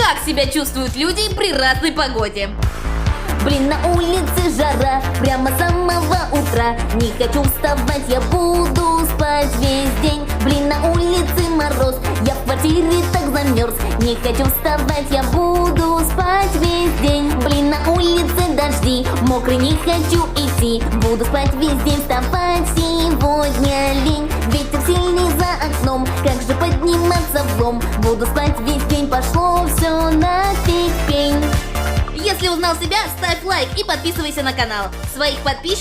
Как себя чувствуют люди при разной погоде? Блин, на улице жара, прямо с самого утра. Не хочу вставать, я буду спать весь день. Блин, на улице мороз, я в квартире так замерз. Не хочу вставать, я буду спать весь день. Блин, на улице дожди, мокрый, не хочу идти. Буду спать весь день, вставать сегодня лень. Ветер сильный за окном, как же подниматься в дом? Буду спать весь день, пошло все нафиг пень. Если узнал себя, ставь лайк и подписывайся на канал. Своих подписчиков